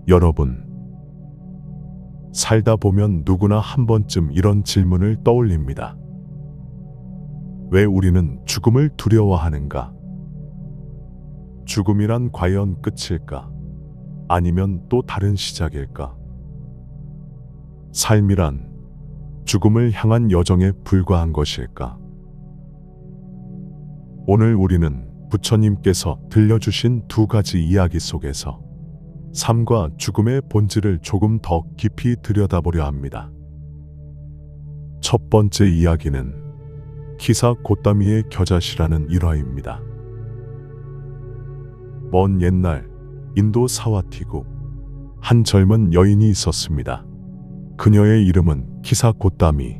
여러분, 살다 보면 누구나 한 번쯤 이런 질문을 떠올립니다. 왜 우리는 죽음을 두려워하는가? 죽음이란 과연 끝일까? 아니면 또 다른 시작일까? 삶이란 죽음을 향한 여정에 불과한 것일까? 오늘 우리는 부처님께서 들려주신 두 가지 이야기 속에서 삶과 죽음의 본질을 조금 더 깊이 들여다보려 합니다. 첫 번째 이야기는 키사 고따미의 겨자씨라는 일화입니다. 먼 옛날 인도 사와티국 한 젊은 여인이 있었습니다. 그녀의 이름은 키사 고따미.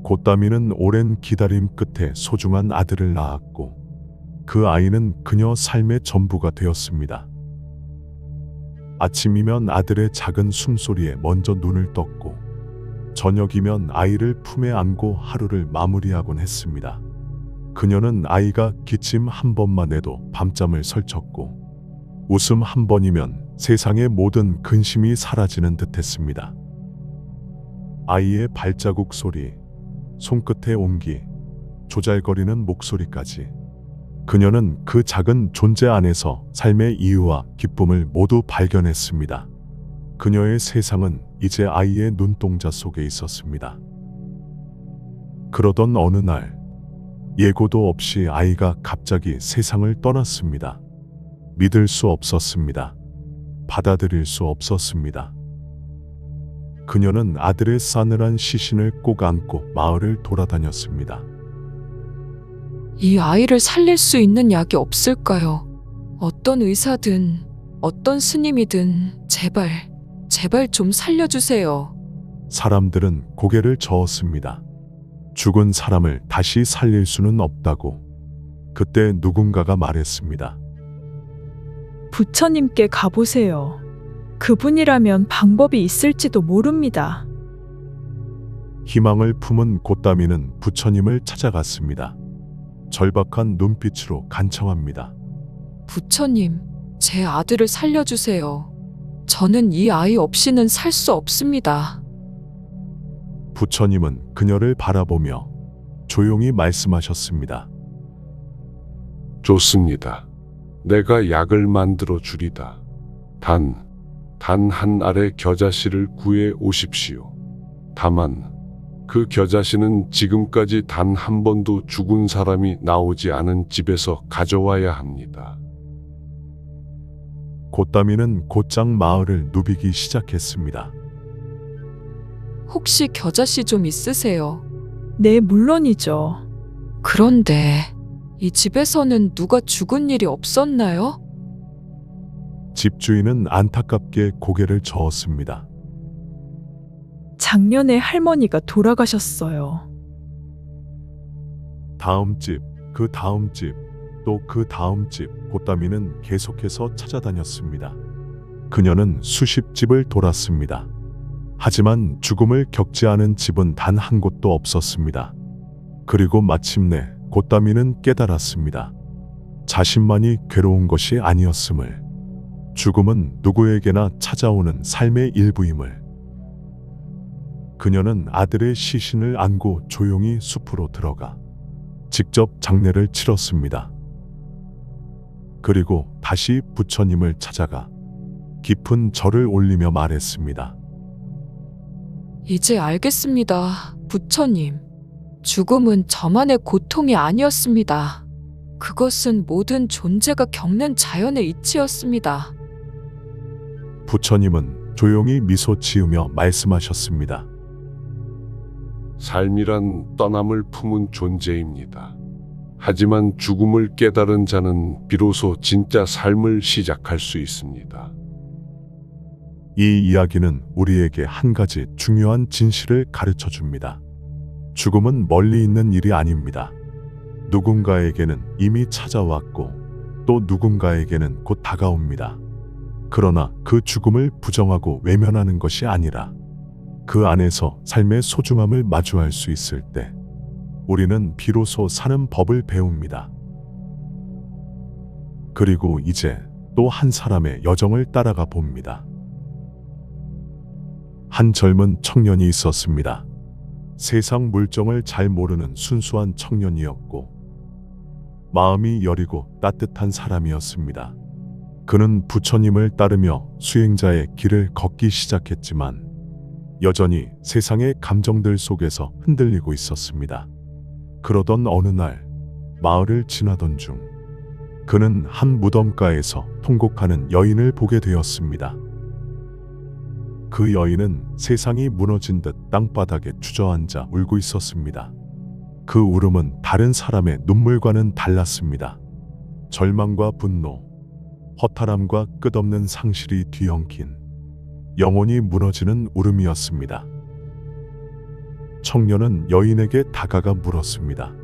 고따미는 오랜 기다림 끝에 소중한 아들을 낳았고 그 아이는 그녀 삶의 전부가 되었습니다. 아침이면 아들의 작은 숨소리에 먼저 눈을 떴고 저녁이면 아이를 품에 안고 하루를 마무리하곤 했습니다. 그녀는 아이가 기침 한 번만 해도 밤잠을 설쳤고 웃음 한 번이면 세상의 모든 근심이 사라지는 듯했습니다. 아이의 발자국 소리, 손끝의 온기, 조잘거리는 목소리까지 그녀는 그 작은 존재 안에서 삶의 이유와 기쁨을 모두 발견했습니다. 그녀의 세상은 이제 아이의 눈동자 속에 있었습니다. 그러던 어느 날 예고도 없이 아이가 갑자기 세상을 떠났습니다. 믿을 수 없었습니다. 받아들일 수 없었습니다. 그녀는 아들의 싸늘한 시신을 꼭 안고 마을을 돌아다녔습니다. 이 아이를 살릴 수 있는 약이 없을까요? 어떤 의사든 어떤 스님이든 제발 좀 살려주세요. 사람들은 고개를 저었습니다. 죽은 사람을 다시 살릴 수는 없다고. 그때 누군가가 말했습니다. 부처님께 가보세요. 그분이라면 방법이 있을지도 모릅니다. 희망을 품은 고따미는 부처님을 찾아갔습니다. 절박한 눈빛으로 간청합니다. 부처님, 제 아들을 살려주세요. 저는 이 아이 없이는 살 수 없습니다. 부처님은 그녀를 바라보며 조용히 말씀하셨습니다. 좋습니다. 내가 약을 만들어 주리다. 단 한 알의 겨자씨를 구해 오십시오. 다만 그 겨자씨는 지금까지 단 한 번도 죽은 사람이 나오지 않은 집에서 가져와야 합니다. 고따미는 곧장 마을을 누비기 시작했습니다. 혹시 겨자씨 좀 있으세요? 네, 물론이죠. 그런데 이 집에서는 누가 죽은 일이 없었나요? 집주인은 안타깝게 고개를 저었습니다. 작년에 할머니가 돌아가셨어요. 다음 집, 그 다음 집, 또 그 다음 집, 고따미는 계속해서 찾아다녔습니다. 그녀는 수십 집을 돌았습니다. 하지만 죽음을 겪지 않은 집은 단 한 곳도 없었습니다. 그리고 마침내 고따미는 깨달았습니다. 자신만이 괴로운 것이 아니었음을. 죽음은 누구에게나 찾아오는 삶의 일부임을. 그녀는 아들의 시신을 안고 조용히 숲으로 들어가 직접 장례를 치렀습니다. 그리고 다시 부처님을 찾아가 깊은 절을 올리며 말했습니다. 이제 알겠습니다, 부처님. 죽음은 저만의 고통이 아니었습니다. 그것은 모든 존재가 겪는 자연의 이치였습니다. 부처님은 조용히 미소 지으며 말씀하셨습니다. 삶이란 떠남을 품은 존재입니다. 하지만 죽음을 깨달은 자는 비로소 진짜 삶을 시작할 수 있습니다. 이 이야기는 우리에게 한 가지 중요한 진실을 가르쳐 줍니다. 죽음은 멀리 있는 일이 아닙니다. 누군가에게는 이미 찾아왔고 또 누군가에게는 곧 다가옵니다. 그러나 그 죽음을 부정하고 외면하는 것이 아니라 그 안에서 삶의 소중함을 마주할 수 있을 때 우리는 비로소 사는 법을 배웁니다. 그리고 이제 또 한 사람의 여정을 따라가 봅니다. 한 젊은 청년이 있었습니다. 세상 물정을 잘 모르는 순수한 청년이었고 마음이 여리고 따뜻한 사람이었습니다. 그는 부처님을 따르며 수행자의 길을 걷기 시작했지만 여전히 세상의 감정들 속에서 흔들리고 있었습니다. 그러던 어느 날 마을을 지나던 중 그는 한 무덤가에서 통곡하는 여인을 보게 되었습니다. 그 여인은 세상이 무너진 듯 땅바닥에 주저앉아 울고 있었습니다. 그 울음은 다른 사람의 눈물과는 달랐습니다. 절망과 분노, 허탈함과 끝없는 상실이 뒤엉킨 영혼이 무너지는 울음이었습니다. 청년은 여인에게 다가가 물었습니다.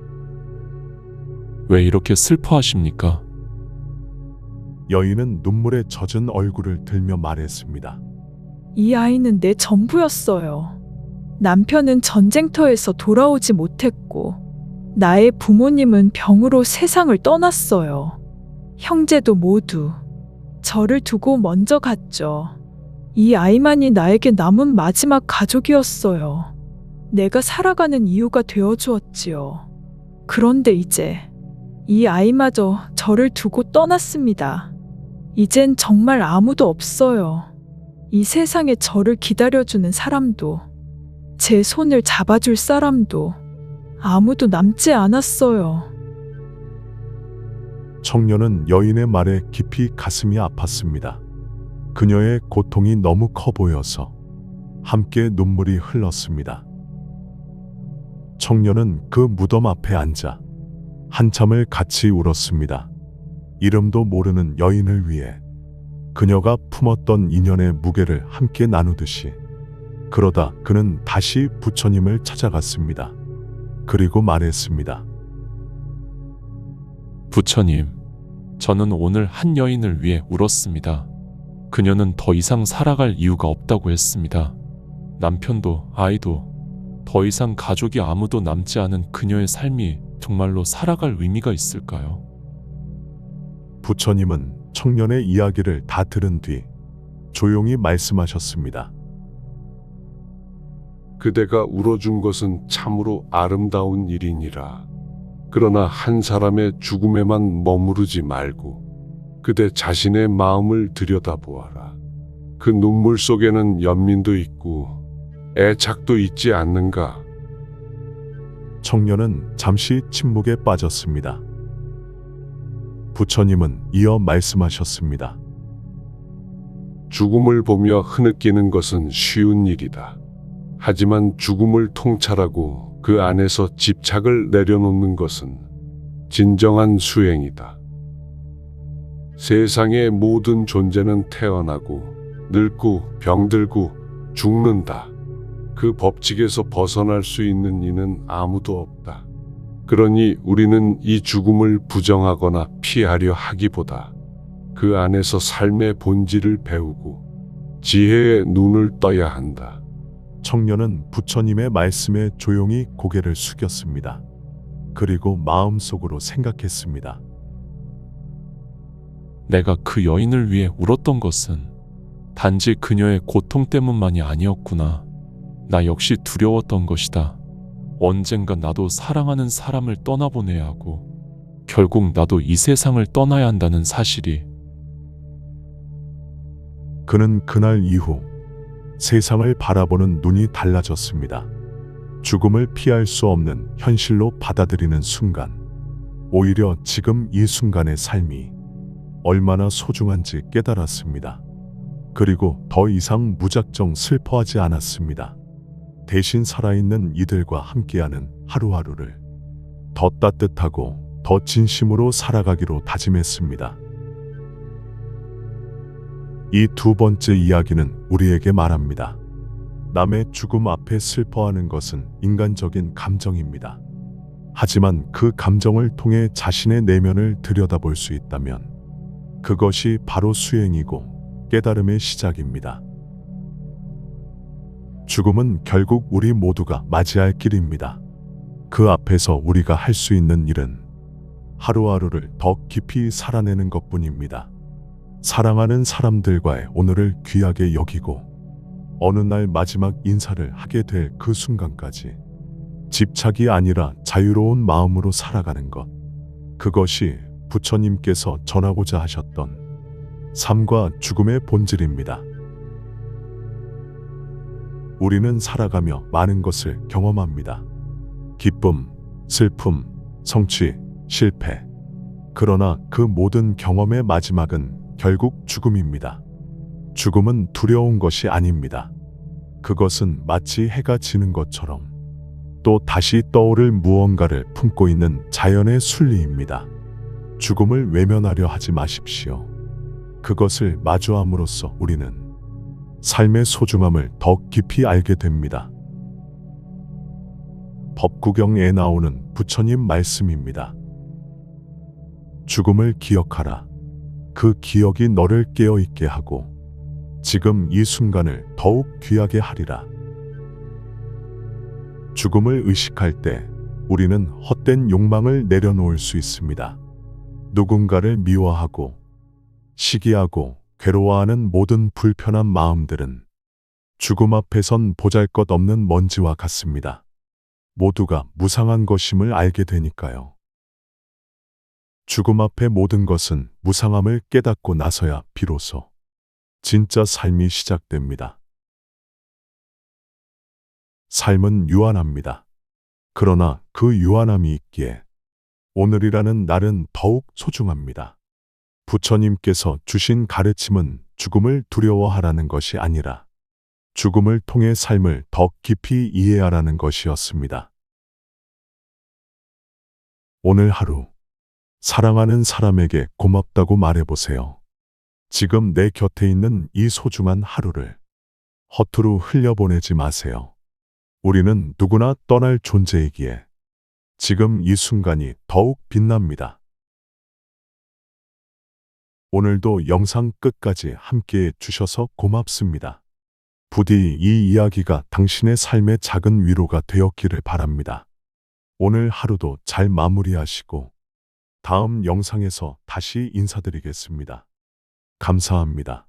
왜 이렇게 슬퍼하십니까? 여인은 눈물에 젖은 얼굴을 들며 말했습니다. 이 아이는 내 전부였어요. 남편은 전쟁터에서 돌아오지 못했고, 나의 부모님은 병으로 세상을 떠났어요. 형제도 모두 저를 두고 먼저 갔죠. 이 아이만이 나에게 남은 마지막 가족이었어요. 내가 살아가는 이유가 되어주었지요. 그런데 이제 이 아이마저 저를 두고 떠났습니다. 이젠 정말 아무도 없어요. 이 세상에 저를 기다려주는 사람도, 제 손을 잡아줄 사람도 아무도 남지 않았어요. 청년은 여인의 말에 깊이 가슴이 아팠습니다. 그녀의 고통이 너무 커 보여서 함께 눈물이 흘렀습니다. 청년은 그 무덤 앞에 앉아 한참을 같이 울었습니다. 이름도 모르는 여인을 위해 그녀가 품었던 인연의 무게를 함께 나누듯이. 그러다 그는 다시 부처님을 찾아갔습니다. 그리고 말했습니다. 부처님, 저는 오늘 한 여인을 위해 울었습니다. 그녀는 더 이상 살아갈 이유가 없다고 했습니다. 남편도 아이도 더 이상 가족이 아무도 남지 않은 그녀의 삶이 정말로 살아갈 의미가 있을까요? 부처님은 청년의 이야기를 다 들은 뒤 조용히 말씀하셨습니다. 그대가 울어준 것은 참으로 아름다운 일이니라. 그러나 한 사람의 죽음에만 머무르지 말고 그대 자신의 마음을 들여다보아라. 그 눈물 속에는 연민도 있고 애착도 있지 않는가? 청년은 잠시 침묵에 빠졌습니다. 부처님은 이어 말씀하셨습니다. 죽음을 보며 흐느끼는 것은 쉬운 일이다. 하지만 죽음을 통찰하고 그 안에서 집착을 내려놓는 것은 진정한 수행이다. 세상의 모든 존재는 태어나고 늙고 병들고 죽는다. 그 법칙에서 벗어날 수 있는 이는 아무도 없다. 그러니 우리는 이 죽음을 부정하거나 피하려 하기보다 그 안에서 삶의 본질을 배우고 지혜의 눈을 떠야 한다. 청년은 부처님의 말씀에 조용히 고개를 숙였습니다. 그리고 마음속으로 생각했습니다. 내가 그 여인을 위해 울었던 것은 단지 그녀의 고통 때문만이 아니었구나. 나 역시 두려웠던 것이다. 언젠가 나도 사랑하는 사람을 떠나보내야 하고 결국 나도 이 세상을 떠나야 한다는 사실이. 그는 그날 이후 세상을 바라보는 눈이 달라졌습니다. 죽음을 피할 수 없는 현실로 받아들이는 순간, 오히려 지금 이 순간의 삶이 얼마나 소중한지 깨달았습니다. 그리고 더 이상 무작정 슬퍼하지 않았습니다. 대신 살아있는 이들과 함께하는 하루하루를 더 따뜻하고 더 진심으로 살아가기로 다짐했습니다. 이 두 번째 이야기는 우리에게 말합니다. 남의 죽음 앞에 슬퍼하는 것은 인간적인 감정입니다. 하지만 그 감정을 통해 자신의 내면을 들여다볼 수 있다면 그것이 바로 수행이고 깨달음의 시작입니다. 죽음은 결국 우리 모두가 맞이할 길입니다. 그 앞에서 우리가 할 수 있는 일은 하루하루를 더 깊이 살아내는 것뿐입니다. 사랑하는 사람들과의 오늘을 귀하게 여기고 어느 날 마지막 인사를 하게 될 그 순간까지 집착이 아니라 자유로운 마음으로 살아가는 것. 그것이 부처님께서 전하고자 하셨던 삶과 죽음의 본질입니다. 우리는 살아가며 많은 것을 경험합니다. 기쁨, 슬픔, 성취, 실패. 그러나 그 모든 경험의 마지막은 결국 죽음입니다. 죽음은 두려운 것이 아닙니다. 그것은 마치 해가 지는 것처럼 또 다시 떠오를 무언가를 품고 있는 자연의 순리입니다. 죽음을 외면하려 하지 마십시오. 그것을 마주함으로써 우리는 삶의 소중함을 더 깊이 알게 됩니다. 법구경에 나오는 부처님 말씀입니다. 죽음을 기억하라. 그 기억이 너를 깨어있게 하고 지금 이 순간을 더욱 귀하게 하리라. 죽음을 의식할 때 우리는 헛된 욕망을 내려놓을 수 있습니다. 누군가를 미워하고 시기하고 괴로워하는 모든 불편한 마음들은 죽음 앞에선 보잘것없는 먼지와 같습니다. 모두가 무상한 것임을 알게 되니까요. 죽음 앞의 모든 것은 무상함을 깨닫고 나서야 비로소 진짜 삶이 시작됩니다. 삶은 유한합니다. 그러나 그 유한함이 있기에 오늘이라는 날은 더욱 소중합니다. 부처님께서 주신 가르침은 죽음을 두려워하라는 것이 아니라 죽음을 통해 삶을 더 깊이 이해하라는 것이었습니다. 오늘 하루 사랑하는 사람에게 고맙다고 말해보세요. 지금 내 곁에 있는 이 소중한 하루를 허투루 흘려보내지 마세요. 우리는 누구나 떠날 존재이기에 지금 이 순간이 더욱 빛납니다. 오늘도 영상 끝까지 함께해 주셔서 고맙습니다. 부디 이 이야기가 당신의 삶의 작은 위로가 되었기를 바랍니다. 오늘 하루도 잘 마무리하시고 다음 영상에서 다시 인사드리겠습니다. 감사합니다.